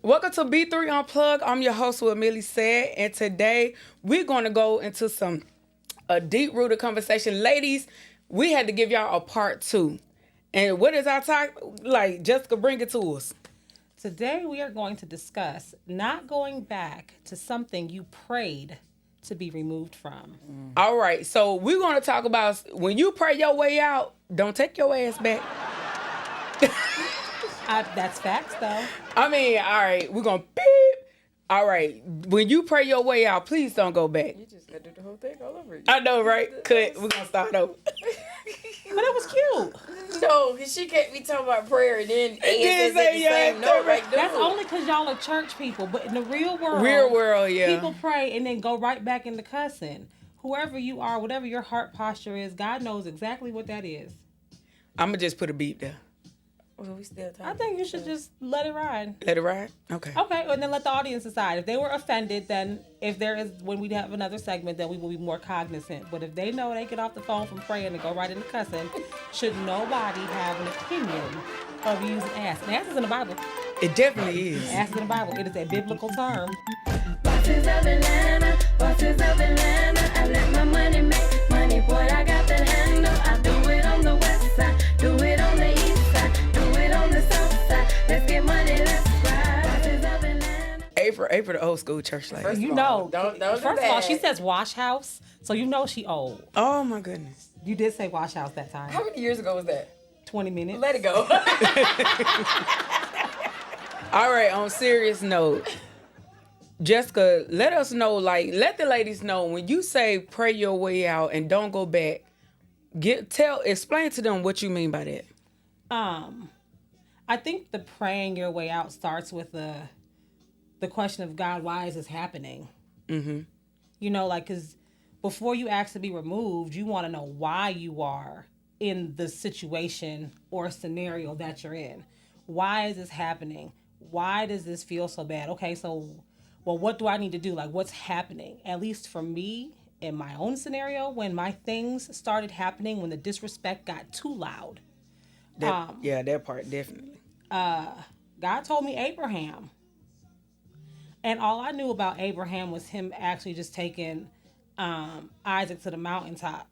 Welcome to B3 Unplugged. I'm your host, what Millie said, and today we're going to go into a deep-rooted conversation. Ladies, we had to give y'all a part 2. And what is our talk? Like, Jessica, bring it to us. Today we are going to discuss not going back to something you prayed to be removed from. All right, so we're going to talk about when you pray your way out, don't take your ass back. That's facts, though. I mean, all right, we're going to beep. All right, when you pray your way out, please don't go back. You just gotta do the whole thing all over again. I know, right? Cut. We're going to start over. But it was cute. No, because she can't be talking about prayer and then didn't say the same note. Like, That's dude. only because y'all are church people. But in the real world, Yeah. people pray and then go right back into cussing. Whoever you are, whatever your heart posture is, God knows exactly what that is. I'm going to just put a beep there. Well, we still talking. I think you should just let it ride. Let it ride? Okay. Okay, and then let the audience decide. If they were offended, then if there is, when we have another segment, then we will be more cognizant. But if they know they get off the phone from praying and go right into cussing, should nobody have an opinion of using ass? And ass is in the Bible. It definitely is. Ass is in the Bible. It is a biblical term. Bosses of Atlanta, I let my money make money, boy, I got that handle. I do it on the west side, do it on the east side, do it on the south side. Let's get money, let's ride. Bosses of Atlanta. April, the old school church lady. First You of all, know, don't first do of all, that. she says wash house, so you know she old. Oh my goodness. You did say wash house that time. How many years ago was that? 20 minutes. Let it go. All right, on serious note, Jessica, let us know, like, let the ladies know when you say pray your way out and don't go back, explain to them what you mean by that. I think the praying your way out starts with the question of, God, why is this happening? Mm-hmm. You know, like, because before you ask to be removed, you want to know why you are in the situation or scenario that you're in. Why is this happening? Why does this feel so bad? Okay, so, well, what do I need to do? Like, what's happening? At least for me, in my own scenario, when my things started happening, when the disrespect got too loud, That part, definitely. God told me Abraham. And all I knew about Abraham was him actually just taking Isaac to the mountaintop.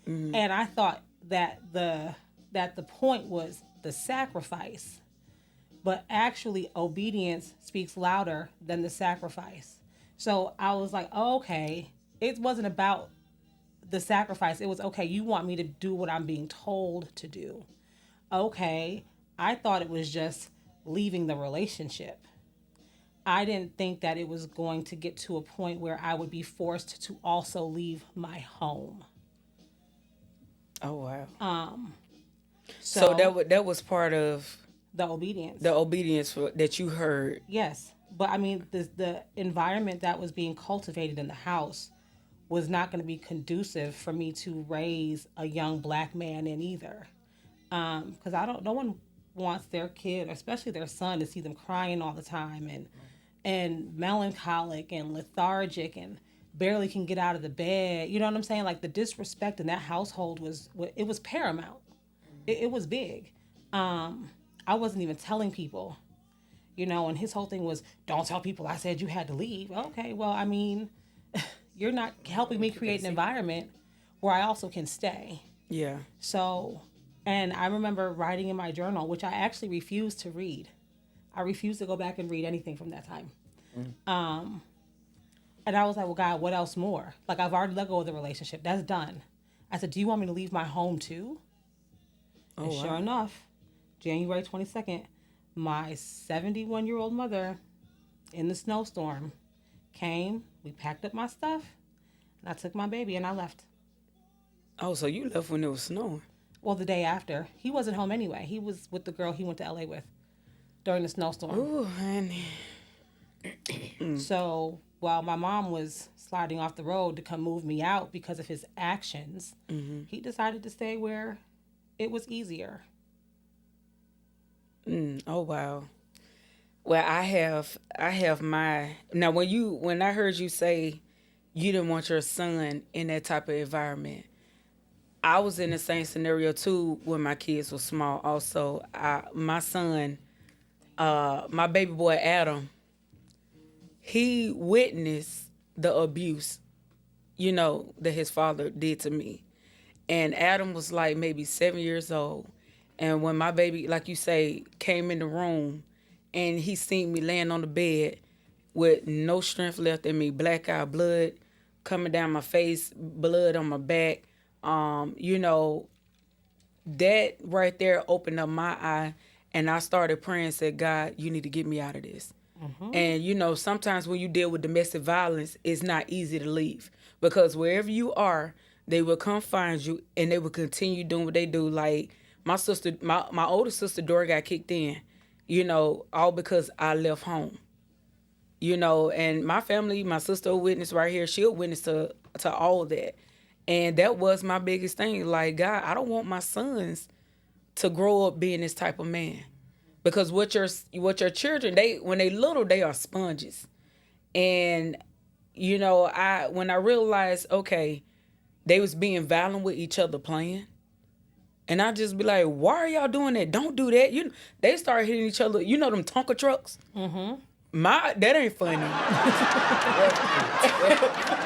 Mm-hmm. And I thought that the point was the sacrifice. But actually, obedience speaks louder than the sacrifice. So I was like, oh, okay, it wasn't about the sacrifice. It was, okay, you want me to do what I'm being told to do. Okay, I thought it was just leaving the relationship. I didn't think that it was going to get to a point where I would be forced to also leave my home. Oh, wow. So that was part of the obedience. the obedience that you heard. Yes, but I mean, the environment that was being cultivated in the house was not going to be conducive for me to raise a young black man in either. Because no one wants their kid, especially their son, to see them crying all the time and melancholic and lethargic and barely can get out of the bed. You know what I'm saying? Like, the disrespect in that household was paramount. It was big. I wasn't even telling people, you know, and his whole thing was, don't tell people I said you had to leave. Okay, well, I mean, you're not helping me create an environment where I also can stay. Yeah. So, and I remember writing in my journal, which I actually refused to read. I refused to go back and read anything from that time. And I was like, well, God, what else more? Like, I've already let go of the relationship. That's done. I said, do you want me to leave my home too? And sure enough, January 22nd, my 71-year-old mother in the snowstorm came, we packed up my stuff, and I took my baby and I left. Oh, so you left when it was snowing. Well, the day after. He wasn't home anyway. He was with the girl he went to LA with during the snowstorm. Ooh, honey. So while my mom was sliding off the road to come move me out because of his actions, he decided to stay where it was easier. Oh, wow. Well, I have my, now when I heard you say you didn't want your son in that type of environment, I was in the same scenario too when my kids were small also. My son, my baby boy Adam, he witnessed the abuse, that his father did to me. And Adam was like maybe 7 years old. And when my baby, like you say, came in the room and he seen me laying on the bed with no strength left in me, black eye, blood coming down my face, blood on my back, that right there opened up my eye, and I started praying and said, God, you need to get me out of this. And, sometimes when you deal with domestic violence, it's not easy to leave because wherever you are, they will come find you and they will continue doing what they do. Like my sister, my older sister, door got kicked in, all because I left home. And my family, my sister will witness right here. She'll witness to all of that. And that was my biggest thing. Like, God, I don't want my sons to grow up being this type of man. Because what your children, when they little, they are sponges. And, when I realized, okay, they was being violent with each other playing. And I just be like, why are y'all doing that? Don't do that. They start hitting each other. Them Tonka trucks? Mm-hmm. That ain't funny.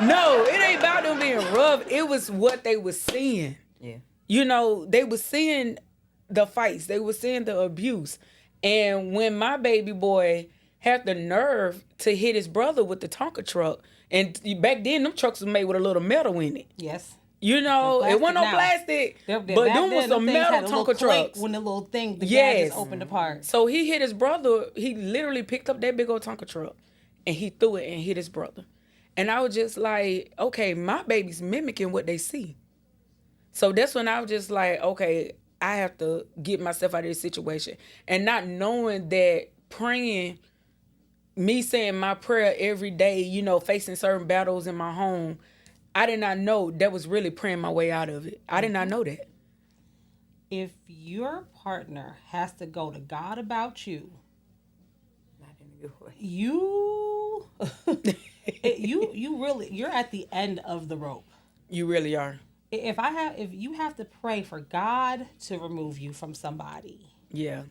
No, it ain't about them being rough. It was what they was seeing. Yeah. They was seeing the fights. They was seeing the abuse. And when my baby boy had the nerve to hit his brother with the Tonka truck, and back then them trucks was made with a little metal in it. Yes. It wasn't no plastic, but them was some metal Tonka trucks. When the little thing, the gas just opened apart. So he hit his brother. He literally picked up that big old Tonka truck, and he threw it and hit his brother. And I was just like, okay, my baby's mimicking what they see. So that's when I was just like, okay, I have to get myself out of this situation. And not knowing that praying, me saying my prayer every day, facing certain battles in my home, I did not know that was really praying my way out of it. I did not know that. If your partner has to go to God about you, Not in a good way. you're at the end of the rope. You really are. If you have to pray for God to remove you from somebody. Yeah.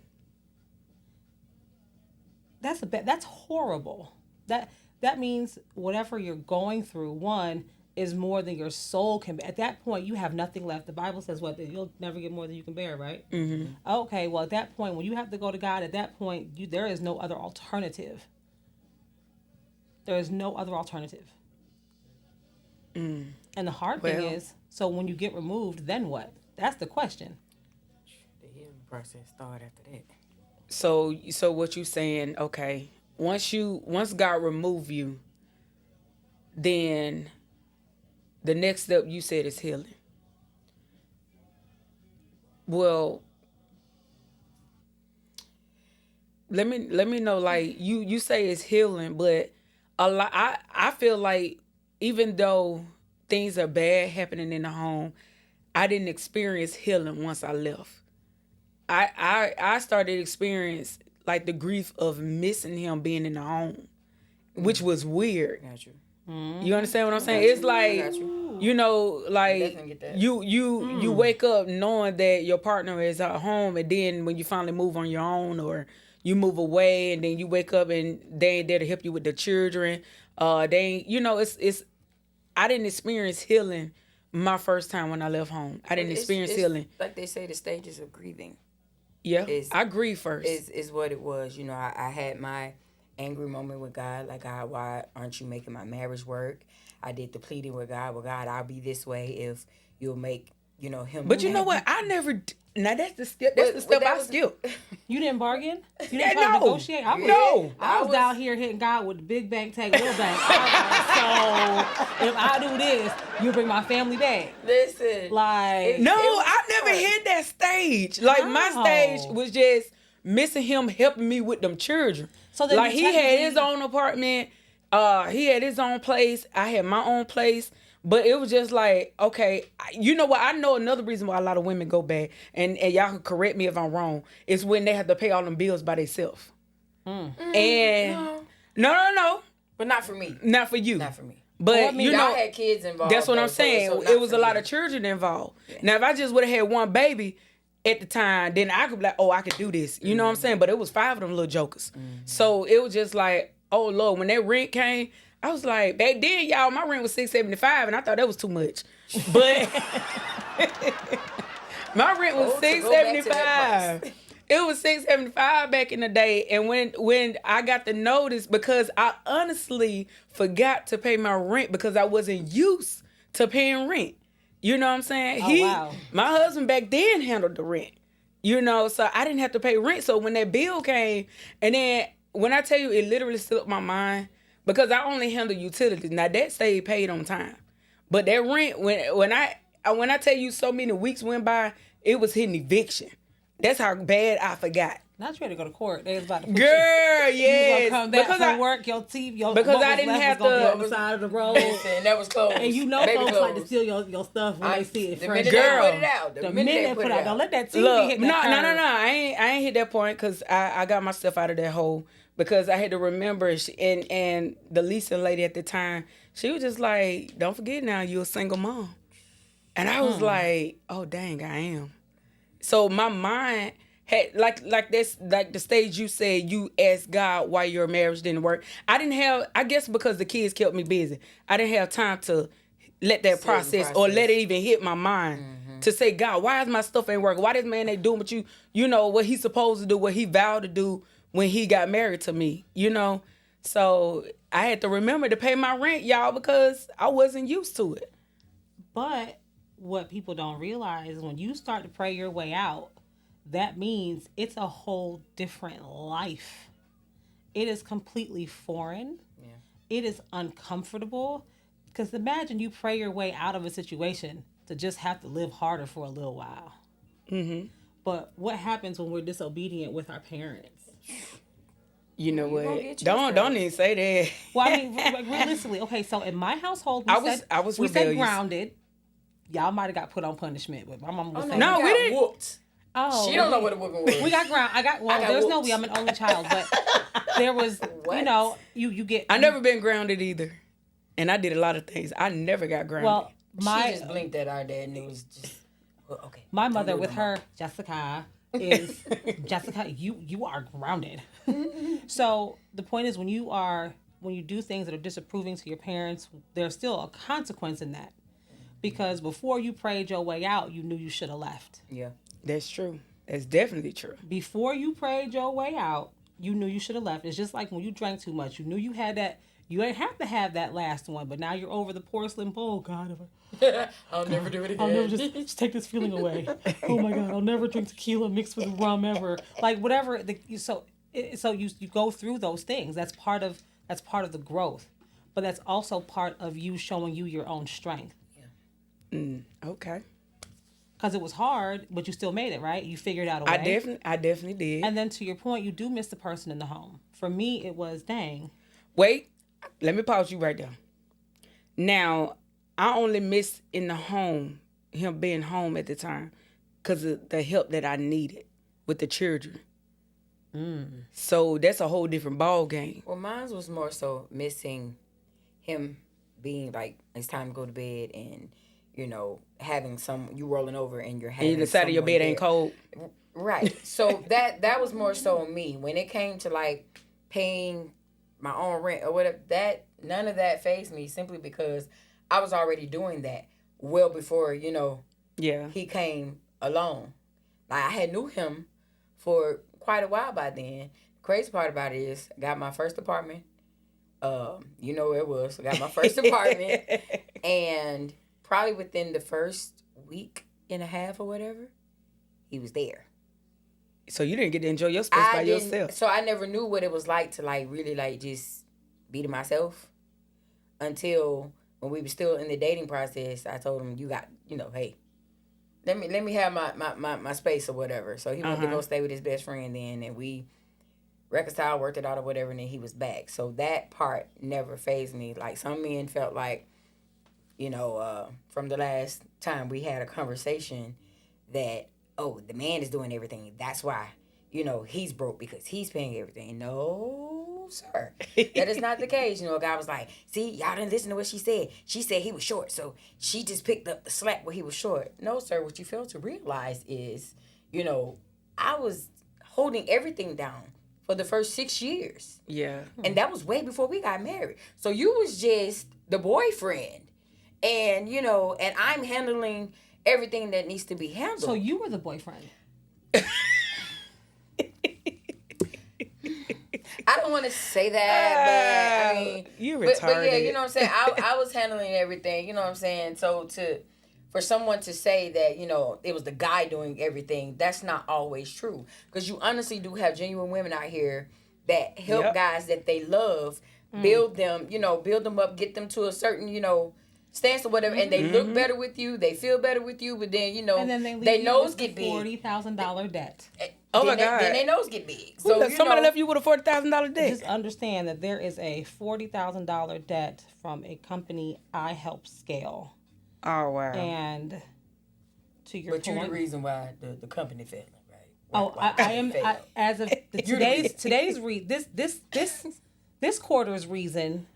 That's horrible. That means whatever you're going through, one, is more than your soul can bear. At that point, you have nothing left. The Bible says that you'll never get more than you can bear, right? Mm-hmm. Okay, well, at that point, when you have to go to God, at that point, there is no other alternative. There is no other alternative. And the hard thing is, so when you get removed, then what? That's the question. The healing process started after that. So what you saying, okay, once God remove you, then the next step you said is healing. Well, let me know, like you say it's healing, but I feel like even though things are bad happening in the home, I didn't experience healing once I left. I started to experience like the grief of missing him being in the home, which was weird. Got you. You understand what I'm saying? It's like, like you wake up knowing that your partner is at home, and then when you finally move on your own or you move away, and then you wake up and they ain't there to help you with the children. They ain't, it's I didn't experience healing my first time when I left home. I didn't experience healing. Like they say, the stages of grieving. Yeah, I grieve first. Is what it was. I had my angry moment with God. Like, God, why aren't you making my marriage work? I did the pleading with God. Well, God, I'll be this way if you'll make, him. But you know what? I never. Now that's the step. That's the step I skipped. You didn't bargain? You didn't try to negotiate? I was down here hitting God with the big bank, take little bank. So if I do this, you bring my family back. Listen, like I never hit that stage. Like my stage was just missing him helping me with them children. So like he had his own apartment, he had his own place. I had my own place. But it was just like, okay, you know what? I know another reason why a lot of women go bad, and y'all can correct me if I'm wrong, is when they have to pay all them bills by themselves. And no. But not for me. Not for you. Not for me. But y'all had kids involved. That's what I'm saying. So it was a lot of children involved. Yeah. Now, if I just would have had one baby at the time, then I could be like, oh, I could do this. You know what I'm saying? But it was 5 of them little jokers. Mm-hmm. So it was just like, oh Lord, when that rent came, I was like, back then, y'all, my rent was $675, and I thought that was too much. But my rent was $675. It was $675 back in the day. And when I got the notice, because I honestly forgot to pay my rent because I wasn't used to paying rent. You know what I'm saying? Wow. My husband back then handled the rent. You know, so I didn't have to pay rent. So when that bill came, and then when I tell you, it literally slipped my mind because I only handle utilities. Now that stayed paid on time, but that rent when I tell you so many weeks went by, it was hitting eviction. That's how bad I forgot. Not you ready to go to court. They was about to put Girl, yes. You come back from work, your teeth, your because what I was didn't left have was gonna to- be on the side of the road. And that was closed. And you know Baby folks like to clothes. steal your stuff when they see it The fresh. minute Girl. they put it out. The minute they put it out. Don't let that TV Look, hit no. that curb. I ain't hit that point because I got myself out of that hole because I had to remember. And the leasing lady at the time, she was just like, "Don't forget now, you're a single mom," and I was like, "Oh dang, I am." So my mind had like this, like the stage you said you asked God why your marriage didn't work. I didn't have, I guess because the kids kept me busy. I didn't have time to let that process or let it even hit my mind to say, God, why is my stuff ain't working? Why this man ain't doing what you know, what he's supposed to do, what he vowed to do when he got married to me, you know? So I had to remember to pay my rent, y'all, because I wasn't used to it. But what people don't realize is when you start to pray your way out, that means it's a whole different life. It is completely foreign. Yeah. It is uncomfortable. Because imagine you pray your way out of a situation to just have to live harder for a little while. Mm-hmm. But what happens when we're disobedient with our parents? You know what? Don't even say that. Well, I mean, like, realistically, okay. So in my household, we was said rebellious. grounded. Y'all might have got put on punishment, but my mama was saying, no, we didn't. Whooped. Oh, She don't know what a whooping was. we got ground. There's no we. I'm an only child, but there was, you know, you get. I never been grounded either, and I did a lot of things. I never got grounded. Well, She just blinked at our dad and it was just, well, okay. my mother with her Jessica is Jessica. You are grounded. So the point is when you do things that are disapproving to your parents, there's still a consequence in that. Because before you prayed your way out, you knew you should have left. Yeah. that's true. That's definitely true. Before you prayed your way out, you knew you should have left. It's just like when you drank too much. You knew you had that. You ain't have to have that last one, but now you're over the porcelain bowl. God, I'll never do it again. I'll never just take this feeling away. Oh my God, I'll never drink tequila mixed with rum ever. Like whatever. So you go through those things. That's part of the growth, but that's also part of you showing you your own strength. Okay. Because it was hard, but you still made it, right? You figured out a way. I definitely did. And then to your point, you do miss the person in the home. For me, it was, dang. Wait, let me pause you right there. Now, I only missed in the home, him being home at the time, because of the help that I needed with the children. So that's a whole different ball game. Well, mine was more so missing him being like, it's time to go to bed and, you know, having you rolling over and you're having And the side of your bed ain't cold. Right. So that was more so me. When it came to like paying my own rent or whatever, none of that fazed me simply because I was already doing that well before, you know, he came along. Like I had knew him for quite a while by then. The crazy part about it is I got my first apartment. You know where it was. I got my first apartment. And probably within the first week and a half or whatever, he was there. So you didn't get to enjoy your space by yourself. So I never knew what it was like to like really like just be to myself until when we were still in the dating process. I told him, you got, you know, hey, let me have my space or whatever. So he wanted to go stay with his best friend then, and we reconciled, worked it out or whatever, and then he was back. So that part never fazed me. Like some men felt like, you know, from the last time we had a conversation that, oh, the man is doing everything. That's why, you know, he's broke because he's paying everything. No, sir. That is not the case. You know, a guy was like, see, y'all didn't listen to what she said. She said he was short, so she just picked up the slack where he was short. No, sir. What you fail to realize is, you know, I was holding everything down for the first 6 years. Yeah. And that was way before we got married. So you was just the boyfriend. And, and I'm handling everything that needs to be handled. So you were the boyfriend. I don't want to say that, but I mean, you retarded. But yeah, you know what I'm saying. I was handling everything. You know what I'm saying. So for someone to say that it was the guy doing everything, that's not always true. Because you honestly do have genuine women out here that help guys that they love, build them, build them up, get them to a certain stance or whatever, and they look better with you, they feel better with you, but then and then they leave their you nose with get big. $40,000 debt. Oh my God! Then their nose get big. So somebody left you with a $40,000 debt. Just understand that there is a $40,000 debt from a company I helped scale. Oh wow! And to your point, you're the reason why the company failing, right? I am as of this quarter's reason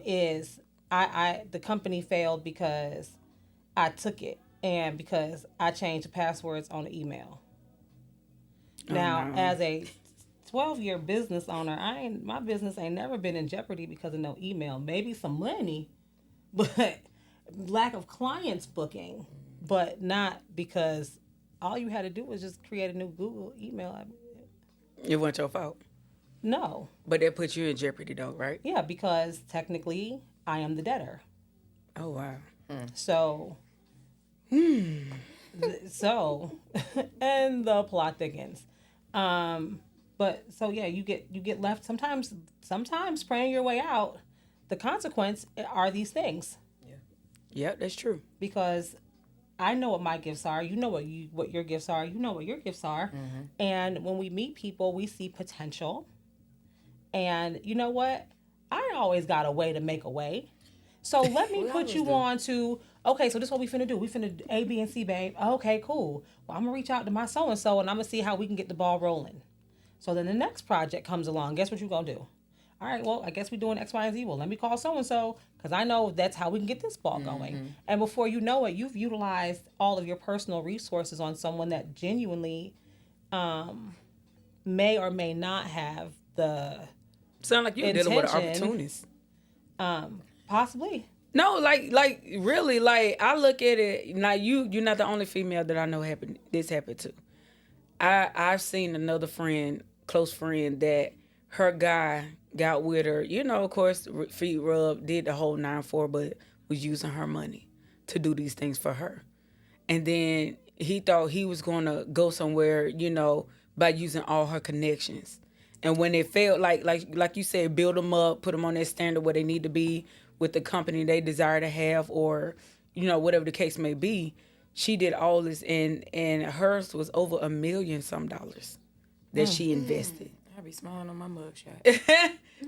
is the company failed because I took it and because I changed the passwords on the email. Now, as a 12-year business owner, my business ain't never been in jeopardy because of no email. Maybe some money, but lack of clients booking, but not because all you had to do was just create a new Google email. It wasn't your fault. No. But that put you in jeopardy though, right? Yeah, because technically I am the debtor. Oh wow. So so and the plot thickens. But so yeah, you get left sometimes praying your way out. The consequence are these things. Yeah, that's true. Because I know what my gifts are. You know what your gifts are. You know what your gifts are. And when we meet people, we see potential. And you know what? I always got a way to make a way. So let me put you on to, okay, so this is what we finna do. We finna do A, B, and C, babe. Okay, cool. Well, I'm gonna reach out to my so-and-so and I'm gonna see how we can get the ball rolling. So then the next project comes along. Guess what you gonna do? All right, well, I guess we're doing X, Y, and Z. Well, let me call so-and-so because I know that's how we can get this ball going. And before you know it, you've utilized all of your personal resources on someone that genuinely may or may not have the sound like you're dealing with an opportunist. Possibly. No, like really, like I look at it. Now you're not the only female that I know this happened to. I've seen another friend, close friend, that her guy got with her. Of course, feet rub, did the whole 9-4, but was using her money to do these things for her. And then he thought he was gonna go somewhere, by using all her connections. And when it failed, like you said, build them up, put them on that standard where they need to be with the company they desire to have, or whatever the case may be. She did all this, and hers was over $1 million some that she invested. I be smiling on my mugshot.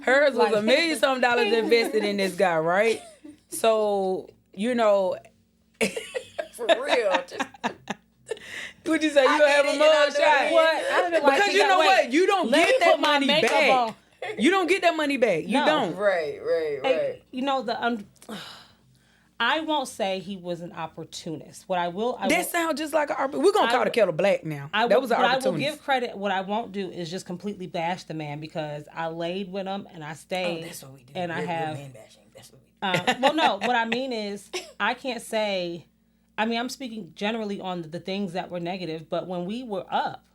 Hers was $1 million some invested in this guy, right? So for real. Would you say you gonna have a mugshot? What? Because you know what? You don't get that money back. You don't get that money back. You don't. Right. Hey, I won't say he was an opportunist. What I will... That sounds just like an opportunist. We're going to call the kettle black now. That was an opportunist. I will give credit. What I won't do is just completely bash the man because I laid with him and I stayed. Oh, that's what we do. And we're man bashing. That's what we do. Well, no. What I mean is I can't say... I'm speaking generally on the things that were negative, but when we were up,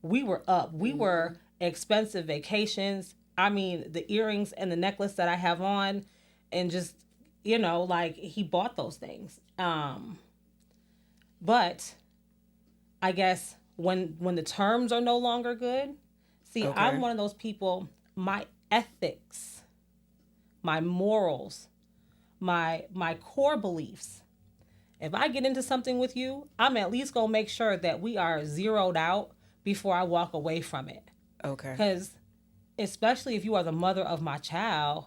we were up. We were expensive vacations. The earrings and the necklace that I have on and just... he bought those things. But I guess when the terms are no longer good, I'm one of those people, my ethics, my morals, my core beliefs, if I get into something with you, I'm at least going to make sure that we are zeroed out before I walk away from it. Okay. Because especially if you are the mother of my child,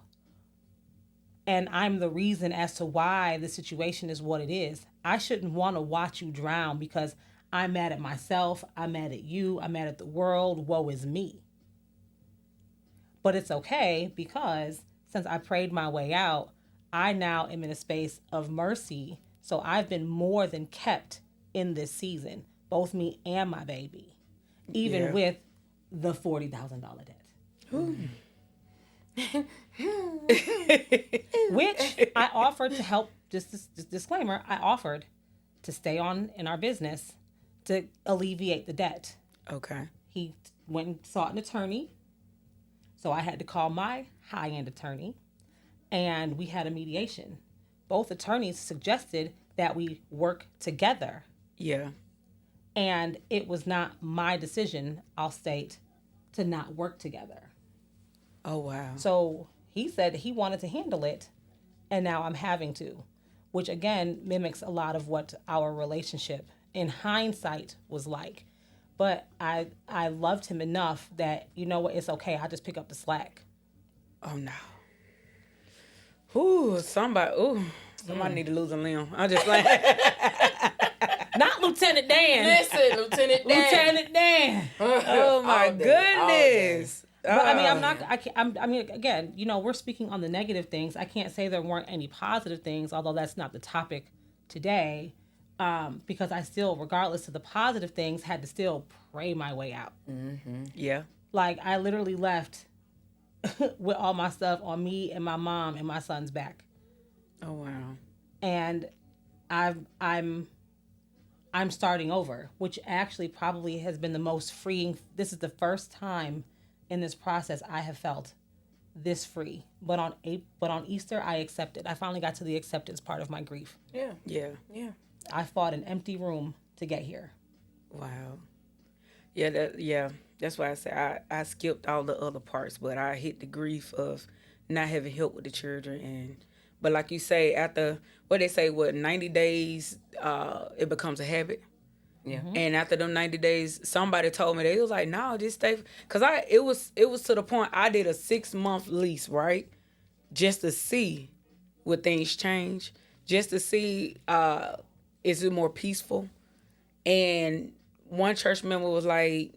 and I'm the reason as to why the situation is what it is, I shouldn't want to watch you drown because I'm mad at myself, I'm mad at you, I'm mad at the world, woe is me. But it's okay because since I prayed my way out, I now am in a space of mercy. So I've been more than kept in this season, both me and my baby, even with the $40,000 debt. Which I offered to help, just this disclaimer, I offered to stay on in our business to alleviate the debt. Okay. He went and sought an attorney. So I had to call my high-end attorney, and we had a mediation. Both attorneys suggested that we work together. Yeah. And it was not my decision, I'll state, to not work together. Oh, wow. So he said he wanted to handle it, and now I'm having to, which again mimics a lot of what our relationship in hindsight was like. But I loved him enough that, you know what, it's okay. I'll just pick up the slack. Oh, no. Somebody need to lose a limb. I'm just like... Not Lieutenant Dan. Listen, Lieutenant Dan. Lieutenant Dan. Oh, my All day. goodness. But I mean, I mean, again, you know, we're speaking on the negative things. I can't say there weren't any positive things, although that's not the topic today. Because I still, regardless of the positive things, had to still pray my way out. Mm-hmm. Yeah. Like, I literally left with all my stuff on me and my mom and my son's back. Oh, wow. And I'm starting over, which actually probably has been the most freeing. This is the first time in this process I have felt this free. But on Easter, I accepted. I finally got to the acceptance part of my grief. Yeah. Yeah. Yeah. I fought an empty room to get here. Wow. Yeah, that's why I say I skipped all the other parts, but I hit the grief of not having help with the children. But like you say, after, 90 days, it becomes a habit. Yeah. And after them 90 days, somebody told me, they was like, no, just stay. Because it was to the point I did a 6-month lease, right? Just to see would things change. Just to see, is it more peaceful? And one church member was like,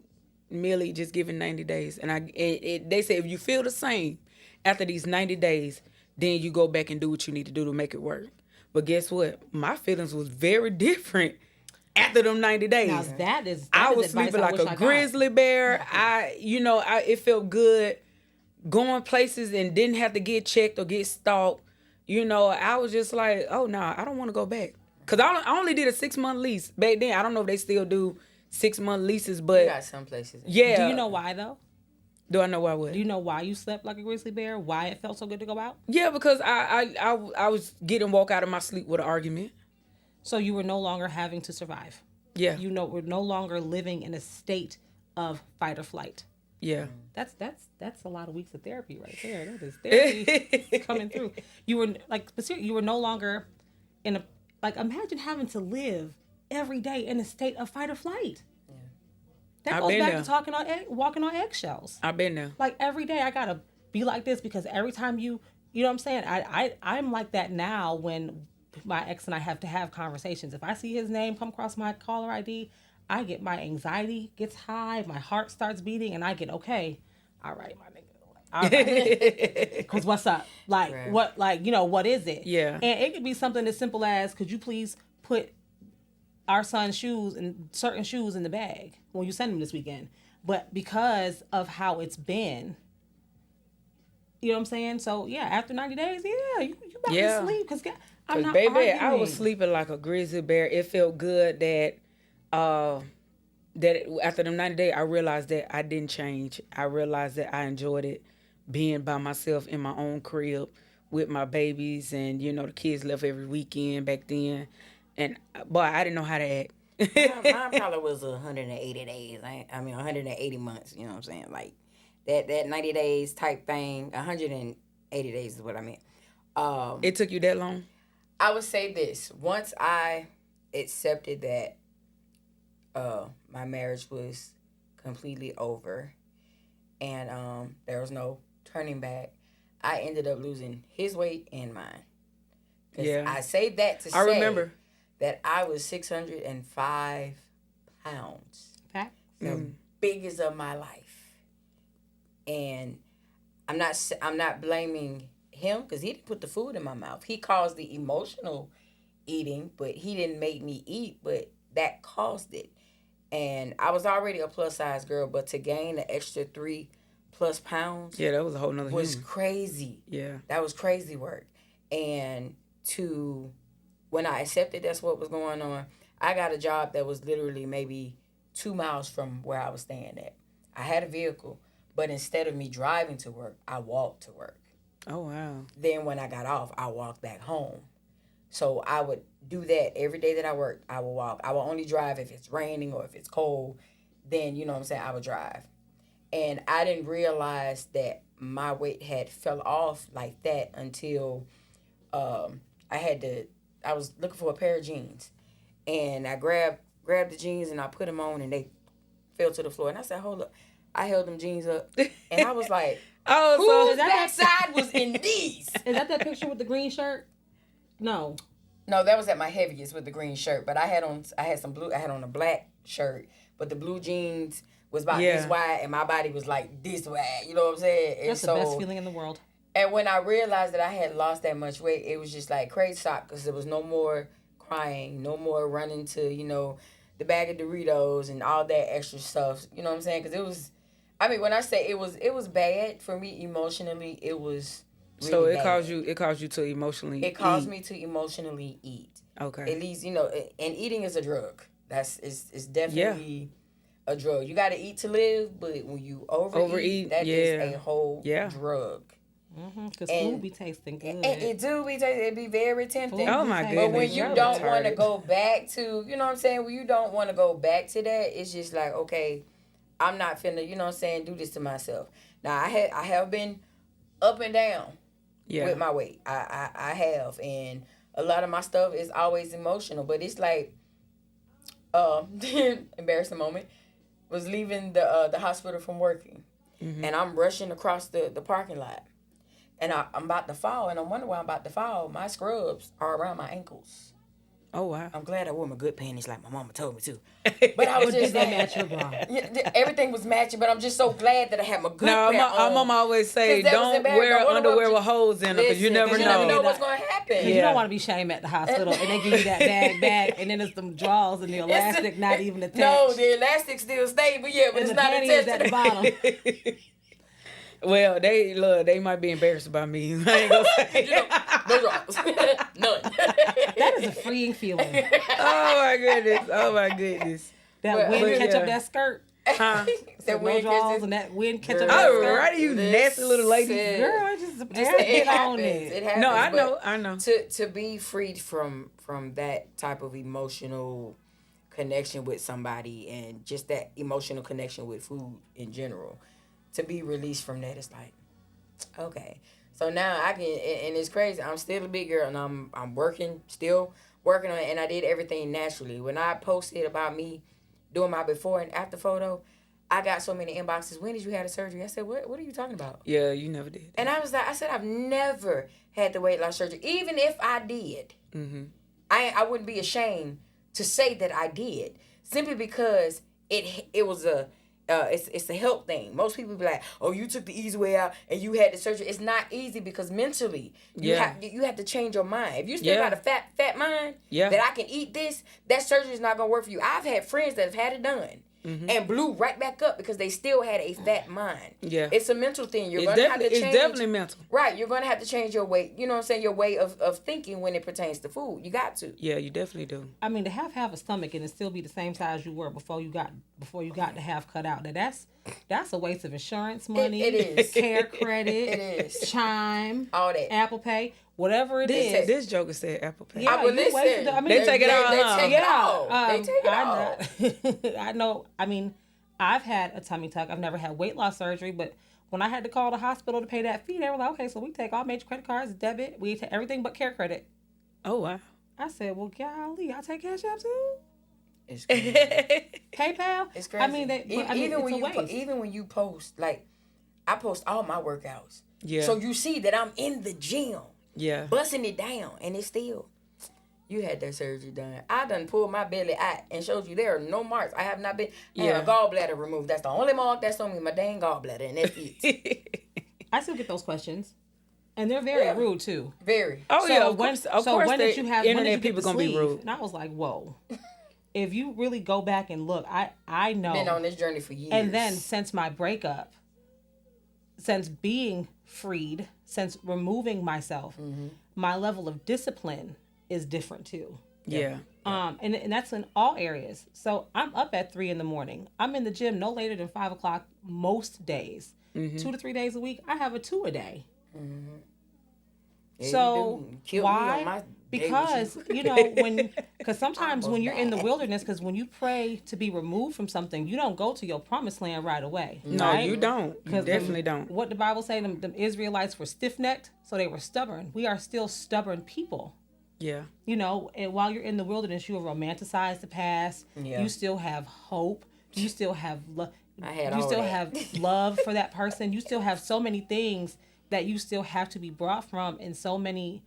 Millie, just give it 90 days. And they said, if you feel the same after these 90 days, then you go back and do what you need to do to make it work. But guess what? My feelings was very different after them 90 days. Now I was sleeping like a grizzly bear. It felt good going places and didn't have to get checked or get stalked. I was just like, oh, no, I don't want to go back. Because I only did a 6-month lease. Back then, I don't know if they still do 6-month leases, but... You got some places. Yeah. Do you know why, though? Do I know why what? Do you know why you slept like a grizzly bear? Why it felt so good to go out? Yeah, because I was getting woke out of my sleep with an argument. So you were no longer having to survive. Yeah. We're no longer living in a state of fight or flight. Yeah. That's a lot of weeks of therapy right there. That is therapy coming through. You were no longer in a, like, imagine having to live every day in a state of fight or flight. Yeah. That goes back to walking on eggshells. I've been there. Like, every day I gotta be like this because every time you know what I'm saying? I'm like that now when my ex and I have to have conversations. If I see his name come across my caller ID, I get, my anxiety gets high, my heart starts beating, and I get, okay, all right, my nigga. All right. Because what's up? Like, right. What is it? Yeah. And it could be something as simple as, could you please put our son's shoes and certain shoes in the bag when you send him this weekend? But because of how it's been, you know what I'm saying? So, yeah, after 90 days, you about to sleep. Because I'm not arguing. I was sleeping like a grizzly bear. It felt good that after them 90 days, I realized that I didn't change. I realized that I enjoyed it, being by myself in my own crib with my babies, and the kids left every weekend back then. And boy, I didn't know how to act. Mine probably was 180 days. 180 months. You know what I'm saying? Like that 90 days type thing. 180 days is what I meant. It took you that long? I would say this. Once I accepted that my marriage was completely over and there was no turning back, I ended up losing his weight and mine. Yeah. I say that to say remember that I was 605 pounds. Fact. The biggest of my life. And I'm not blaming him because he didn't put the food in my mouth. He caused the emotional eating, but he didn't make me eat, but that caused it. And I was already a plus size girl, but to gain the extra 3+ pounds Yeah, that was a whole nother was human. crazy. Yeah. That was crazy work. And when I accepted that's what was going on, I got a job that was literally maybe 2 miles from where I was staying at. I had a vehicle, but instead of me driving to work, I walked to work. Oh, wow. Then when I got off, I walked back home. So I would do that every day that I worked. I would walk. I would only drive if it's raining or if it's cold. Then, you know what I'm saying, I would drive. And I didn't realize that my weight had fell off like that until I was looking for a pair of jeans. And I grabbed the jeans and I put them on and they fell to the floor. And I said, hold up. I held them jeans up. And I was like, whose backside was in these? Is that picture with the green shirt? No. No, that was at my heaviest with the green shirt. But I had on a black shirt, but the blue jeans was about this wide and my body was like this wide. You know what I'm saying? And That's the best feeling in the world. And when I realized that I had lost that much weight, it was just like crazy shock because there was no more crying, no more running to, the bag of Doritos and all that extra stuff. You know what I'm saying? Because it was, when I say it was bad for me emotionally, it was really So it bad. caused you to emotionally It caused me to emotionally eat. Okay. At least, and eating is a drug. It's definitely a drug. You got to eat to live, but when you overeat that is a whole drug. Because food be tasting good. It do be tasting. It be very tempting. Oh my goodness. But when you don't want to go back to, you know what I'm saying? When you don't want to go back to that, it's just like, okay, I'm not finna, you know what I'm saying, do this to myself. Now I have been up and down with my weight. I have, and a lot of my stuff is always emotional. But it's like, embarrassing moment, was leaving the hospital from working, and I'm rushing across the parking lot. And I'm about to fall, and I'm wondering why I'm about to fall. My scrubs are around my ankles. Oh, wow. I'm glad I wore my good panties like my mama told me to. But I was just like, match your bra. Everything was matching, but I'm just so glad that I had my good pair my mama always say, don't wear underwear with holes in them because you never know. You never know what's going to happen. You don't want to be shamed at the hospital, and they give you that bag, and then there's some drawers and the elastic not even attached. No, the elastic still stay, but but it's not attached at the bottom. Well, they might be embarrassed about me. I ain't gonna say. No drops. None. That is a freeing feeling. Oh my goodness. That wind catch up that skirt. Huh? That wind draws and that wind catch up that skirt. Alrighty, you nasty little lady. Girl, it happens. It happens. No, I know. To be freed from that type of emotional connection with somebody and just that emotional connection with food in general. To be released from that, it's like, okay. So now I can, and it's crazy. I'm still a big girl, and I'm still working on it, and I did everything naturally. When I posted about me doing my before and after photo, I got so many inboxes. When did you have the surgery? I said, what are you talking about? Yeah, you never did. And I said, I've never had the weight loss surgery. Even if I did, I wouldn't be ashamed to say that I did, simply because it was it's a health thing. Most people be like, "Oh, you took the easy way out and you had the surgery." It's not easy because mentally, you have to change your mind. If you still got a fat mind that I can eat this, that surgery is not gonna work for you. I've had friends that have had it done and blew right back up because they still had a fat mind. Yeah, it's a mental thing. You're gonna have to change. It's definitely mental. Right, you're gonna have to change your way. You know what I'm saying? Your way of thinking when it pertains to food. You got to. Yeah, you definitely do. I mean, to have a stomach and it still be the same size you were before you got the half cut out. That's a waste of insurance money. It is. Care credit. It is. Chime. All that. Apple Pay. Whatever it is. This joker said Apple Pay. Yeah, they take it all. They take it all. I know. I mean, I've had a tummy tuck. I've never had weight loss surgery, but when I had to call the hospital to pay that fee, they were like, "Okay, so we take all major credit cards, debit, we take everything but care credit." Oh wow. I said, "Well, golly, I take Cash App too." It's crazy. PayPal. It's crazy. I mean, even when you post, like, I post all my workouts. Yeah. So you see that I'm in the gym. Yeah. Busting it down, and it's still. You had that surgery done. I done pulled my belly out and showed you there are no marks. I have not been. I had a gallbladder removed. That's the only mark that's on me. My dang gallbladder, and that's it. I still get those questions, and they're very rude too. Very. Oh so yeah, of course. When did you have internet people gonna be rude? And I was like, whoa. if you really go back and look, I know. Been on this journey for years. And then since my breakup, since being freed, since removing myself, my level of discipline is different too. Yeah. And that's in all areas. So I'm up at 3 a.m. I'm in the gym no later than 5 o'clock most days. 2 to 3 days a week, I have a 2 a day. Yeah, so you me on why? my day Because with you know because sometimes when you're in the wilderness, because when you pray to be removed from something, you don't go to your promised land right away. No, right? you don't. You definitely don't. What the Bible say? Them Israelites were stiff-necked, so they were stubborn. We are still stubborn people. Yeah. You know, and while you're in the wilderness, you will romanticize the past. Yeah. You still have hope. You still have love. I had You all still that. have love for that person. You still have so many things that you still have to be brought from, and so many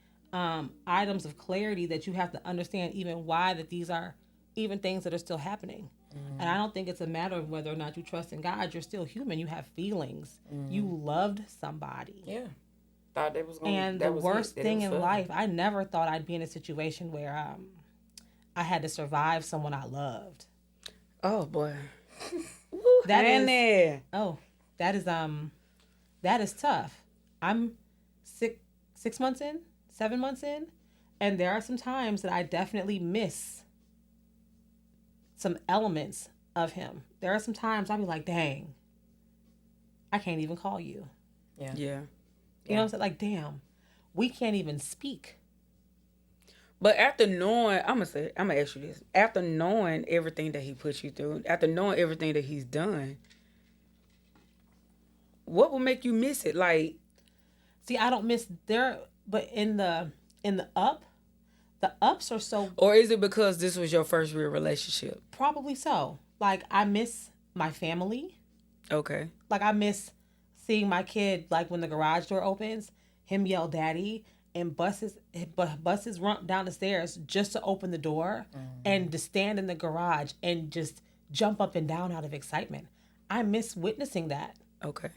items of clarity that you have to understand even why that these are even things that are still happening. And I don't think it's a matter of whether or not you trust in God. You're still human. You have feelings. You loved somebody. Yeah. Thought that was going And the worst thing in life, I never thought I'd be in a situation where I had to survive someone I loved. Oh boy. That Hang is there. that is tough. I'm 6 months in, 7 months in, and there are some times that I definitely miss some elements of him. There are some times I'll be like, dang, I can't even call you. Yeah. Yeah. You know what I'm saying? Like, damn, we can't even speak. But after knowing, I'm gonna ask you this. After knowing everything that he put you through, after knowing everything that he's done, what will make you miss it? Like, See, I don't miss there, but in the up, the ups are so or is it because this was your first real relationship? probably so. Like, I miss my family. Okay. Like, I miss seeing my kid, like when the garage door opens, him yell daddy and bust his rump down the stairs just to open the door and to stand in the garage and just jump up and down out of excitement. I miss witnessing that. Okay.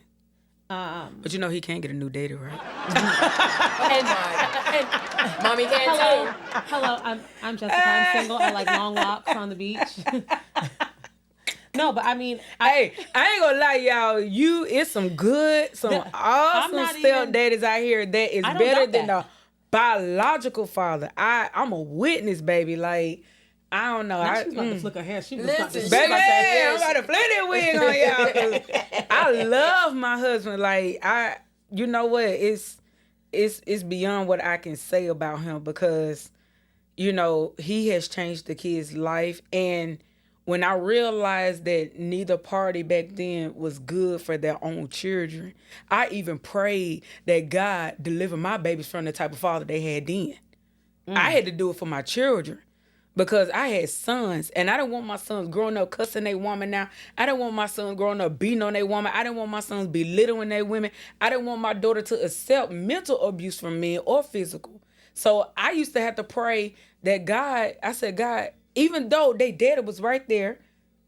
But you know he can't get a new daddy, right? And mommy can too. Hello, I'm Jessica. I'm single. I like long walks on the beach. No, but I mean, Hey, I ain't gonna lie, y'all. It's some good, some awesome not step even- daddies out here that is I don't better doubt than that. the biological father. I'm a witness, baby. Like, I don't know. now she's about to flick her hair. She was about to Listen, Baby, She about to- I'm about to flip that wig on y'all. 'Cause I love my husband. Like, you know what? It's beyond what I can say about him because, you know, he has changed the kid's life. And when I realized that neither party back then was good for their own children, I even prayed that God deliver my babies from the type of father they had then. I had to do it for my children. Because I had sons, and I didn't want my sons growing up cussing their woman now. I didn't want my sons growing up beating on their woman. I didn't want my sons belittling their women. I didn't want my daughter to accept mental abuse from men or physical. So I used to have to pray that God, I said, God, even though they daddy was right there,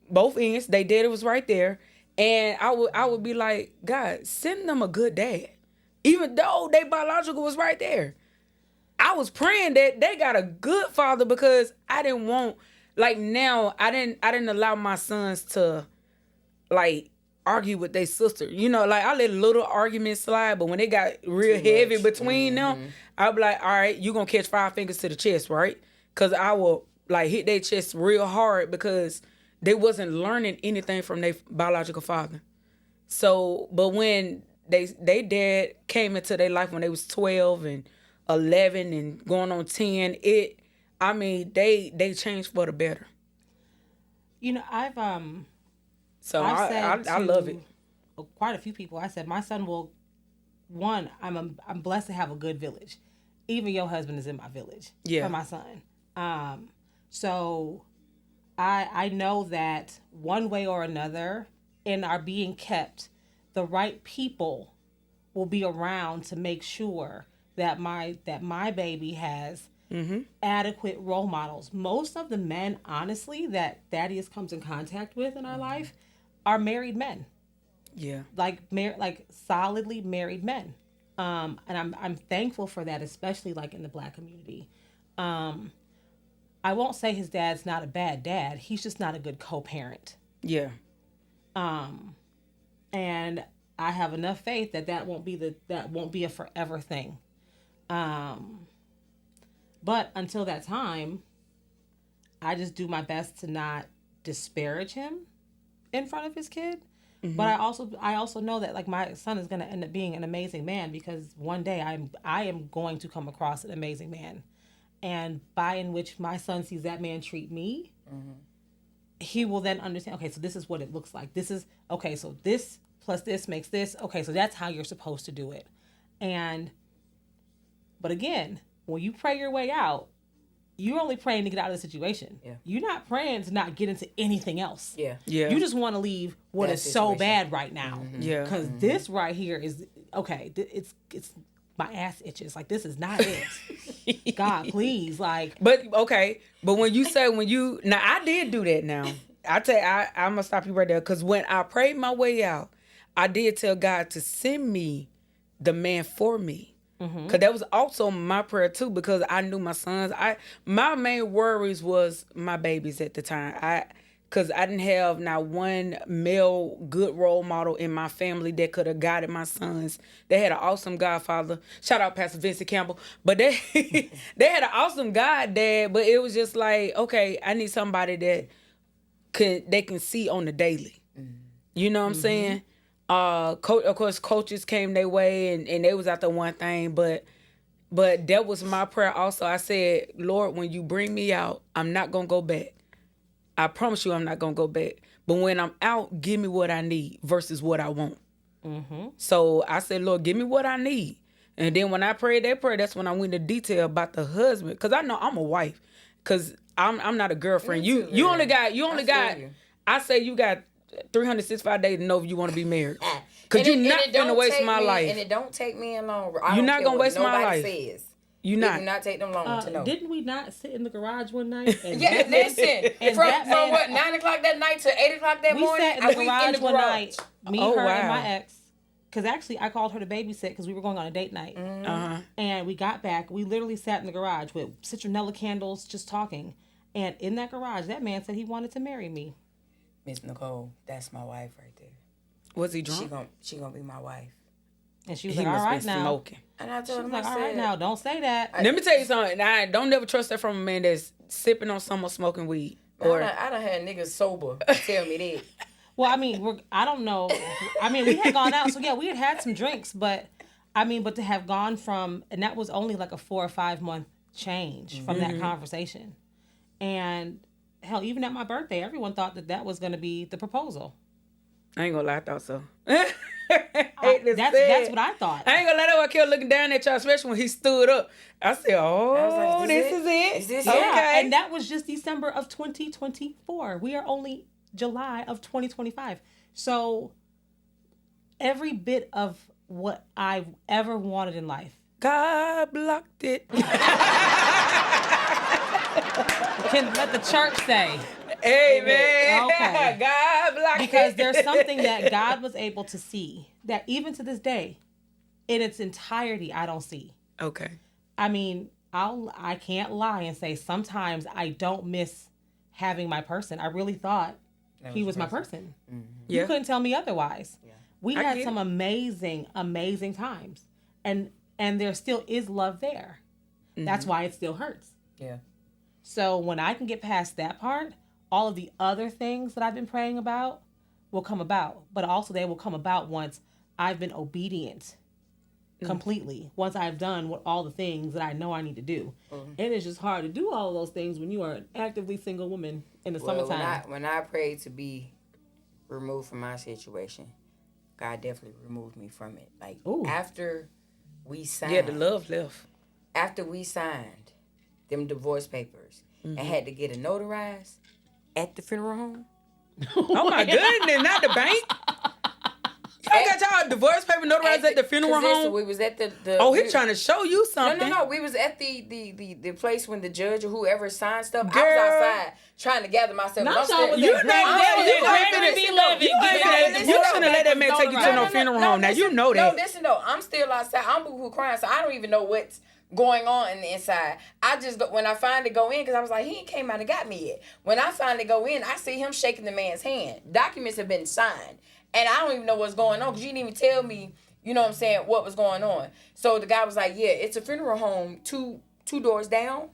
both ends, they daddy was right there, and I would be like, God, send them a good dad. Even though they biological was right there. I was praying that they got a good father because I didn't want, like, now I didn't allow my sons to, like, argue with their sister. You know, like, I let little arguments slide, but when they got real heavy between them, I'll be like, all right, you gonna catch 5 fingers to the chest, right? Because I will, like, hit their chest real hard because they wasn't learning anything from their biological father. So, but when they dad came into their life when they was 12 and 11 and going on 10, they changed for the better. You know, So I've said I love it. Quite a few people. I said my son will. One, I'm blessed to have a good village. Even your husband is in my village. Yeah. For my son. So I know that one way or another, in our being kept, the right people will be around to make sure that my baby has adequate role models. Most of the men, honestly, that Thaddeus comes in contact with in our life are married men. Yeah. Like solidly married men. And I'm thankful for that, especially like in the Black community. I I won't say his dad's not a bad dad. He's just not a good co-parent. Yeah. And I have enough faith that that won't be a forever thing. But until that time, I just do my best to not disparage him in front of his kid. Mm-hmm. But I also know that like my son is going to end up being an amazing man, because one day I am going to come across an amazing man, and by in which my son sees that man treat me, he will then understand. Okay, so this is what it looks like. This is okay. So this plus this makes this. Okay, so that's how you're supposed to do it. But again, when you pray your way out, you're only praying to get out of the situation. Yeah. You're not praying to not get into anything else. Yeah. Yeah. You just want to leave what is so bad right now. Mm-hmm. Yeah. Because this right here is okay. It's my ass itches. Like, this is not it. God, please. Like. But okay. But when you say now I did do that. Now I'm gonna stop you right there, because when I prayed my way out, I did tell God to send me the man for me. Because that was also my prayer too, because I knew my sons. My main worries was my babies at the time. Because I didn't have not one male good role model in my family that could have guided my sons. They had an awesome godfather. Shout out Pastor Vincent Campbell. But they had an awesome goddad. But it was just like, okay, I need somebody that they can see on the daily. You know what I'm saying? Of course, coaches came their way, and they was out the one thing, but that was my prayer also. I said, Lord, when you bring me out, I'm not gonna go back. I promise you, I'm not gonna go back. But when I'm out, give me what I need versus what I want. So I said, Lord, give me what I need. And then when I prayed that prayer, that's when I went into detail about the husband, because I know I'm a wife, because I'm not a girlfriend. You only got. I say you got 365 days to know if you want to be married. Because you're not going to waste my life. And it don't take me long. You're not going to waste my life. Says. You're not. It do not take them long to know. Didn't we not sit in the garage one night? Yeah, listen. From what, 9 o'clock that night to 8 o'clock that morning? We sat in the garage one night. Me, her, and my ex. Because actually, I called her to babysit because we were going on a date night. And we got back. We literally sat in the garage with citronella candles just talking. And in that garage, that man said he wanted to marry me. Miss Nicole, that's my wife right there. Was he drunk? She gonna be my wife. And she was like, all right now. Smoking. And I told him, like, all right now, don't say that. Let me tell you something. I don't never trust that from a man that's sipping on some or smoking weed. Or I done had niggas sober tell me that. Well, I mean, I don't know. I mean, we had gone out, so yeah, we had some drinks, but to have gone from, and that was only like a 4 or 5 month change from that conversation. And hell, even at my birthday, everyone thought that was going to be the proposal. I ain't gonna lie, I thought so. That's what I thought. I ain't gonna lie, I kept looking down at y'all, especially when he stood up. I said, this is it. Is this it? Okay. Yeah, and that was just December of 2024. We are only July of 2025. So every bit of what I've ever wanted in life, God blocked it. Can let the church say. Amen. Okay. God blocked it. Because there's something that God was able to see that even to this day, in its entirety, I don't see. Okay. I mean, I can't lie and say sometimes I don't miss having my person. I really thought he was my person. Mm-hmm. Yeah. You couldn't tell me otherwise. Yeah. We had some amazing, amazing times. And there still is love there. Mm-hmm. That's why it still hurts. Yeah. So when I can get past that part, all of the other things that I've been praying about will come about. But also they will come about once I've been obedient completely. Once I've done all the things that I know I need to do. Mm-hmm. And it's just hard to do all of those things when you are an actively single woman in the summertime. When I prayed to be removed from my situation, God definitely removed me from it. Like, after we signed. Yeah, the love left. After we signed them divorce papers and had to get it notarized at the funeral home. Oh my goodness, not the bank. Y'all got y'all divorce paper notarized at the funeral home? We was at the Oh, he's trying to show you something. No. We was at the place when the judge or whoever signed stuff. Girl. I was outside trying to gather myself. Not I'm y'all still- was You at know Grand that. Valley. You Grand ain't Valley finna- be living. You shouldn't have let that man take you to no funeral home. Now you know that. No, listen though. I'm still outside. I'm boo-hoo crying, so I don't even know what's going on in the inside. I just when I finally go in, because I was like, he ain't came out and got me yet. When I finally go in, I see him shaking the man's hand. Documents have been signed, and I don't even know what's going on because you didn't even tell me. You know what I'm saying? What was going on? So the guy was like, yeah, it's a funeral home two doors down.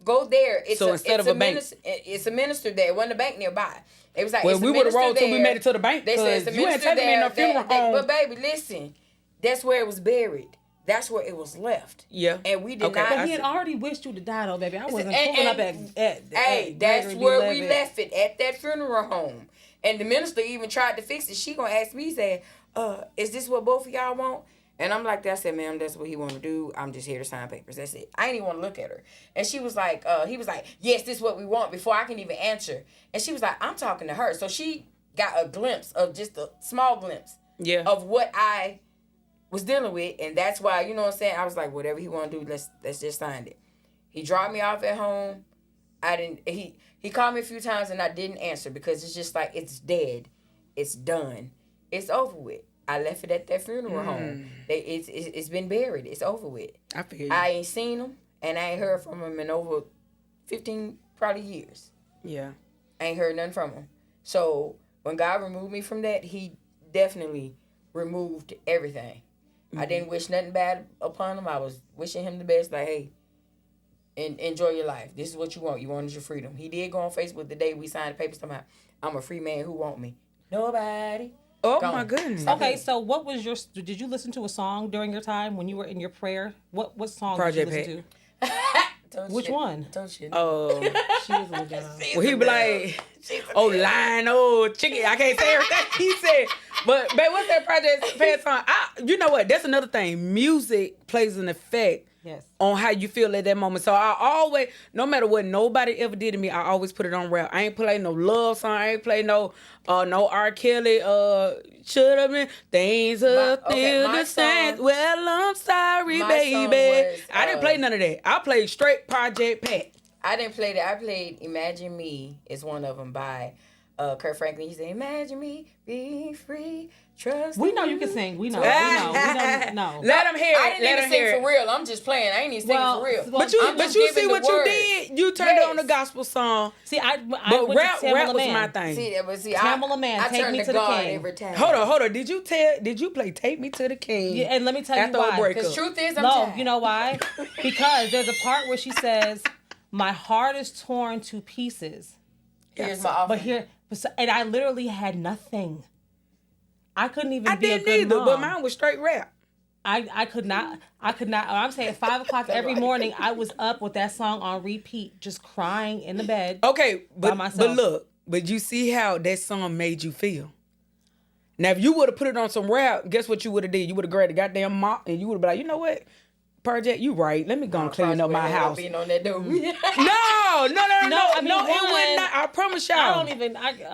Go there. It's instead of a bank. It's a minister there. It wasn't a bank nearby. It was like, Well, it's a we would have minister rolled till we there. made it to the bank. They said it's a You ain't minister taking me in there. no funeral home. But baby, listen, that's where it was buried. That's where it was left. Yeah. And we did Okay. not. But he had already wished you to die, though, baby. I wasn't And- pulling up and- at Hey, that's Gregory B. where we Levitt. left it, at that funeral home. And the minister even tried to fix it. She gonna ask me, say, is this what both of y'all want? And I'm like, I said, ma'am, that's what he want to do. I'm just here to sign papers. That's it. I ain't even want to look at her. And she was like, he was like, yes, this is what we want, before I can even answer. And she was like, I'm talking to her. So she got a glimpse of, just a small glimpse Yeah. of what I was dealing with. And that's why, you know what I'm saying? I was like, whatever he want to do, let's just sign it. He dropped me off at home. He called me a few times and I didn't answer because it's just like, it's dead. It's done. It's over with. I left it at that funeral home. It's been buried. It's over with. I feel you. I ain't seen him and I ain't heard from him in over 15 probably years. Yeah. I ain't heard nothing from him. So when God removed me from that, he definitely removed everything. I didn't wish nothing bad upon him. I was wishing him the best. Like, hey, enjoy your life. This is what you want. You wanted your freedom. He did go on Facebook the day we signed the papers talking about, I'm a free man. Who want me? Nobody. Oh Gone. my goodness. Okay, so what was your? Did you listen to a song during your time when you were in your prayer? What song Project did you listen Don't Which shit. one? Don't shit. Oh. to? She was a little down. Well, he be like, oh, lion, oh, chicken. I can't say everything he said. But, babe, what's that Project Pat song? You know what? That's another thing. Music plays an effect Yes. on how you feel at that moment. So I always, no matter what nobody ever did to me, I always put it on rap. I ain't play no love song. I ain't play no R. Kelly. Should have been things are still my the same. song- Well, I'm sorry, my baby. song was, I didn't play none of that. I played straight Project Pat. I didn't play that. I played Imagine Me is one of them by Kurt Franklin. He said, imagine me being free, trust We know in you can sing. We know. Let him hear it. I didn't Let even him sing hear it. for real. I'm just playing. I ain't even singing for real. well, But you, I'm but just you giving see the what you words. did? You turned it on the gospel song. See, I But went rap to Tamala was Man. my thing. Tamala Man, I Take turn Me to to the God King. every time. Hold on. Did you play Take Me to the King? Yeah, and let me tell you after a why. breakup? Because truth is, I'm No, tired. you know why? Because there's a part where she says, "My heart is torn to pieces." Here's my offer. And I literally had nothing. I couldn't even I be a didn't good either, mom. but mine was straight rap. I could not. I'm saying 5 o'clock every morning. I was up with that song on repeat, just crying in the bed. Okay, but myself. look, but you see how that song made you feel. Now, if you would have put it on some rap, guess what you would have did? You would have grabbed the goddamn mop and you would have been like, you know what? Project, you right. Let me go and clean up my house. Being on that dude. No, I mean, it one, would not. I promise y'all.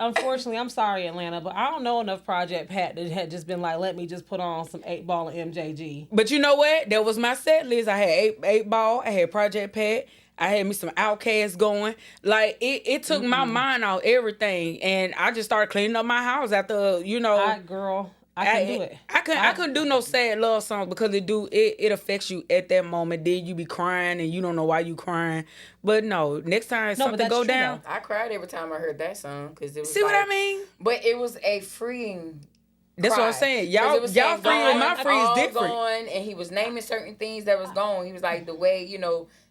Unfortunately, I'm sorry, Atlanta, but I don't know enough Project Pat that had just been like, let me just put on some 8-ball and MJG. But you know what? That was my set list. I had eight ball. I had Project Pat. I had me some Outkast going. Like it took my mind off everything, and I just started cleaning up my house after I can do it. I couldn't do no sad love songs because it affects you at that moment. Then you be crying and you don't know why you crying. But no, next time something that's go true, down. I cried every time I heard that song because it was. See what I mean? But it was a freeing. That's what I'm cry. saying. 'Cause Y'all it was saying free and my gone, free is all different. Gone, and he was naming certain things that was gone. He was like, the way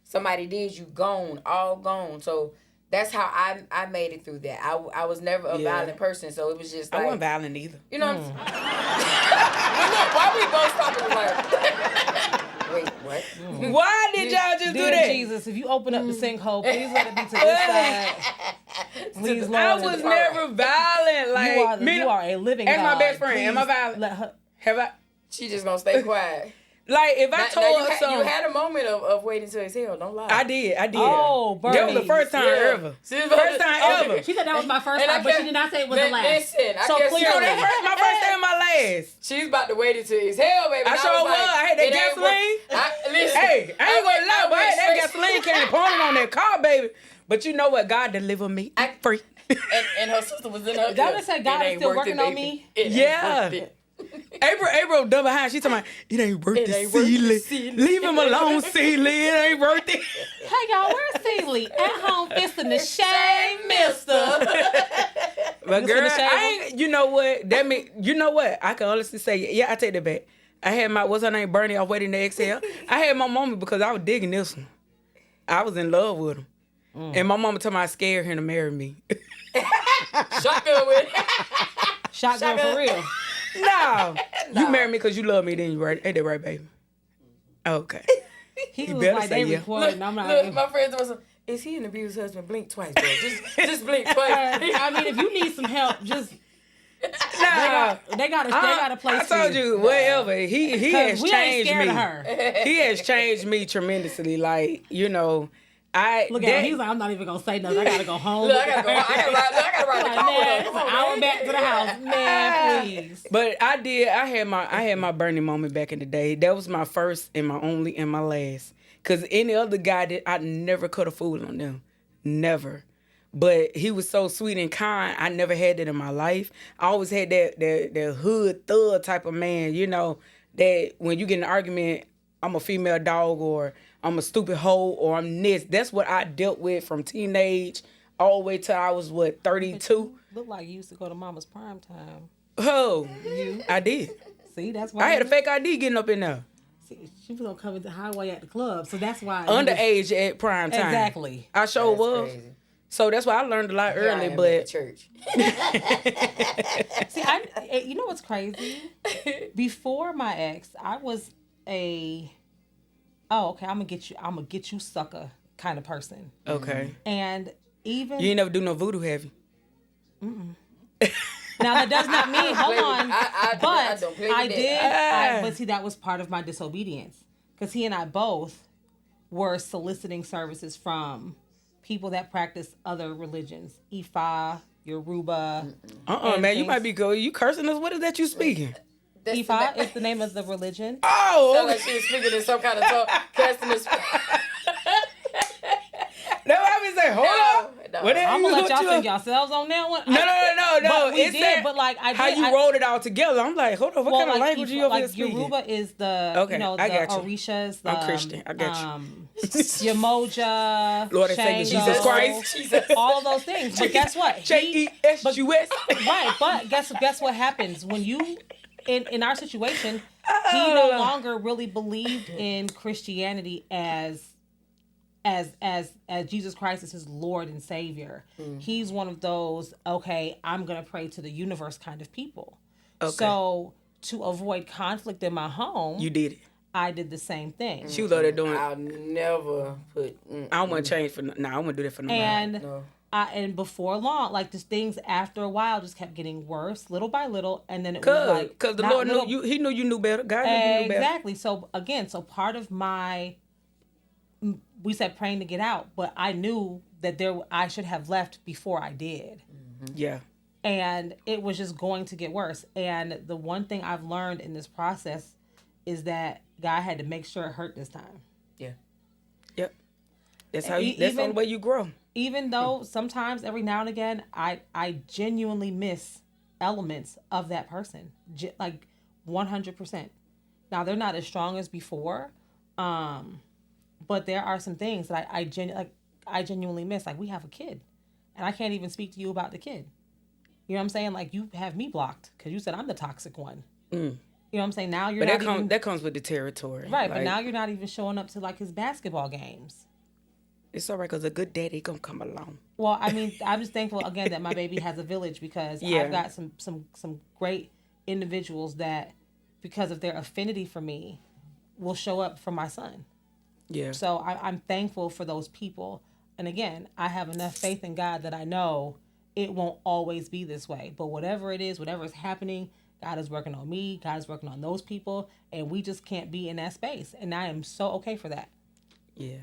somebody did you gone, all gone. So that's how I made it through that. I was never a violent person, so it was just like I wasn't violent either. you know. Look, why we both stopping the word? Wait, what? Why did y'all just do Dear that? Jesus, if you open up the sinkhole, please let it be to this side. Please, Lord. I was never violent. Like you are a living as God. my best friend. Am I Please violent? let her. Have I? She just gonna stay quiet. Like, if I told her you something. had a moment of waiting to exhale. Don't lie. I did. Oh, Bernie. That was the first time ever. First time ever. She said that was my first time, but she did not say it was the last. Listen, So clearly. No, that hurt my first time, my last. She's about to wait until exhale, baby. I And sure was. was. I had that it ain't gasoline. Listen, Hey, I ain't gonna lie, but I had that went gasoline can pouring on that car, baby. But you know what? God delivered me free. and her sister was in her. Y'all just said God It is ain't still worth working it, on baby. me? It ain't Yeah. worth it. April done behind. She talking about, it ain't worth the Sealy. Leave him alone, Sealy. It ain't worth it. Hey, y'all, where's Sealy? At home, fisting the shade, mister. But You girl, finna shave I ain't, you know what? That mean, you know what? I can honestly say, yeah, I take that back. I had my, what's her name, Bernie, I was waiting to exhale. I had my moment because I was digging this one. I was in love with him. And my mama told me I scared him to marry me. Shotgun with it. Shotgun for real. No. You marry me because you love me, then you right. Ain't that right, baby? Okay. He You was better like, say they yeah. recording. I'm not. Look, my friends was. Is he an abused husband? Blink twice, bro. Just blink twice. I mean, if you need some help, just Nah. they got a place. I told you, whatever. He has we ain't changed scared me. of her. He has changed me tremendously. Like, you know, Look at him. He's like, I'm not even gonna say nothing. I gotta go home. Look, I gotta ride the Like, car with man, her. it's Come an on, hour man. back to the house. Man, please. But I had my Bernie moment back in the day. That was my first and my only and my last. Cause any other guy that I never could have fooled on them. Never. But he was so sweet and kind. I never had that in my life. I always had that hood thug type of man, you know, that when you get in an argument, I'm a female dog or I'm a stupid hoe or I'm this. That's what I dealt with from teenage all the way till I was, 32? Look like you used to go to Mama's prime time. Oh, I did. See, that's why I had a fake ID getting up in there. See, she was gonna come into highway at the club, so that's why. Underage at prime time. Exactly. I sure That's was. crazy. So that's why I learned a lot Here I early, am at but the church. See, you know what's crazy? Before my ex, I was I'm gonna get you sucker kind of person. okay. And even You ain't never do no voodoo, have you? now that does not mean hold on, I but don't play with I that. did. But see, that was part of my disobedience because he and I both were soliciting services from people that practice other religions, Ifa, Yoruba. Man, you things. might be good. You cursing us? What is that you speaking? That's Ifa is the name of the religion. Oh, Sound okay. like she was speaking in some kind of talk, casting this. That's why I be saying, hold up. No. What the hell I'm you gonna let y'all you think yourselves on that one. No. But we It's did, that but like I did. how you rolled it all together. I'm like, hold on, what kind of language you over here like speaking? Yoruba is the Okay, you know the I got you. Orishas. The, I'm Christian. I got you. Yamoja, Lord and Savior Shango, Jesus Christ. all of those things. But guess what? JESUS. Right, but guess what happens when you in our situation, he no longer really believed in Christianity as Jesus Christ is his Lord and Savior. He's one of those, okay, I'm gonna pray to the universe kind of people. Okay. So to avoid conflict in my home, You did it. I did the same thing. She was over there doing it. I'll never put. I don't want to change for I don't want to do that for nobody. And No. and before long, like just things after a while just kept getting worse, little by little, and then it was like Cause the not Lord little- knew you. He knew you knew better. God knew you knew better. Exactly. So again, part of my, we said praying to get out, but I knew that I should have left before I did. Yeah. And it was just going to get worse. And the one thing I've learned in this process is that God had to make sure it hurt this time. Yeah. Yep. That's how you. That's the only way you grow. Even though sometimes every now and again I genuinely miss elements of that person, like 100%. Now they're not as strong as before, but there are some things that I genuinely miss. Like we have a kid, and I can't even speak to you about the kid. You know what I'm saying? Like you have me blocked because you said I'm the toxic one. You know what I'm saying? Now you're But not that comes with the territory. right. But Like, now you're not even showing up to like his basketball games. it's all right because a good daddy gonna come along. Well, I mean, I'm just thankful again that my baby has a village because Yeah. I've got some great individuals that, because of their affinity for me, will show up for my son. Yeah. So I'm thankful for those people. And again, I have enough faith in God that I know it won't always be this way. But whatever it is, whatever is happening, God is working on me. God is working on those people. And we just can't be in that space. And I am so okay for that. Yeah.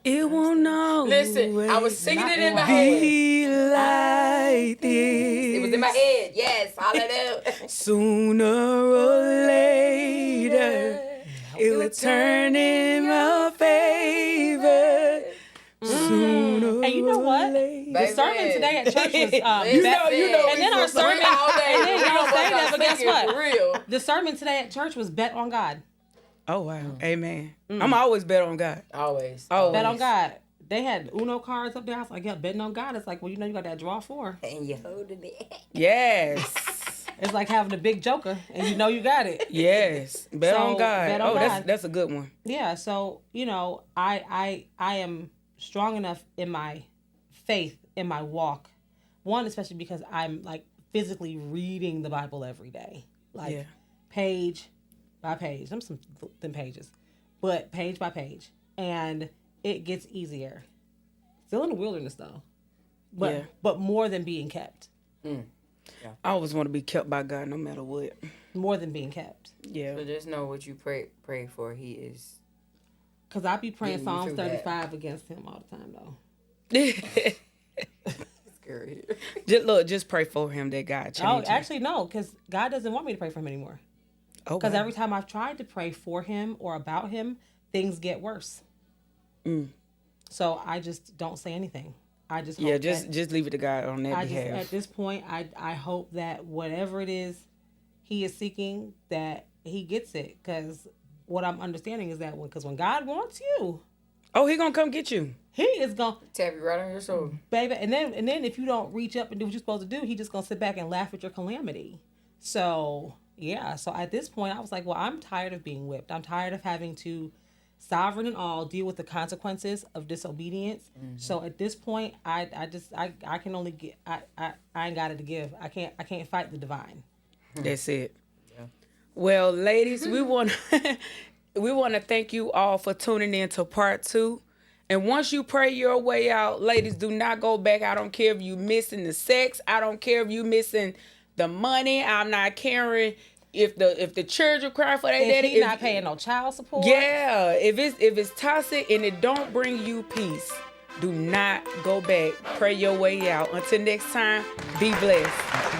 It won't always Listen, I was singing Not it in my in head. be like this. It was in my head. Yes, hallelujah. Sooner or later, it will turn in our favor. Sooner And you know or what? later. The sermon today at church was You and then our sermon, and then y'all say that, but guess what? For real. The sermon today at church was bet on God. Oh, wow. Amen. I'm always bet on God. Always. Always. Bet on God. They had Uno cards up there. I was like, yeah, betting on God. It's like, well, you know, you got that draw 4. And you holding it. Yes. It's like having a big joker, and you know you got it. Yes. Bet on God. bet on Oh, God. that's a good one. Yeah. So you know, I am strong enough in my faith, in my walk. One, especially because I'm like physically reading the Bible every day, like Yeah. page by page. I'm some thin pages, but page by page, and it gets easier. Still in the wilderness though, but more than being kept. I always want to be kept by God no matter what. More than being kept. Yeah. So just know what you pray for. He is. Cause I be praying Getting you Psalms through that. 35 against him all the time though. Scary. Just pray for him that God change Oh, him. actually no, because God doesn't want me to pray for him anymore. Oh, Because wow. every time I've tried to pray for him or about him, things get worse. So I just don't say anything. I just hope just leave it to God on that I just behalf. at this point I hope that whatever it is he is seeking, that he gets it. Because what I'm understanding is that when God wants you, Oh, he gonna come get you. he is gonna Tap you right on your shoulder. baby, and then if you don't reach up and do what you're supposed to do, he just gonna sit back and laugh at your calamity. So yeah, so at this point I was like, well, I'm tired of being whipped. I'm tired of having to, sovereign and all, deal with the consequences of disobedience. So at this point I can only get I ain't got it to give. I can't fight the divine. That's it. Yeah. Well, ladies, we want to thank you all for tuning in to part 2. And once you pray your way out, ladies, do not go back. I don't care if you missing the sex. I don't care if you missing the money. I'm not caring if the children cry for their daddy. If he's not paying no child support. Yeah, if it's toxic and it don't bring you peace, do not go back. Pray your way out. Until next time, be blessed.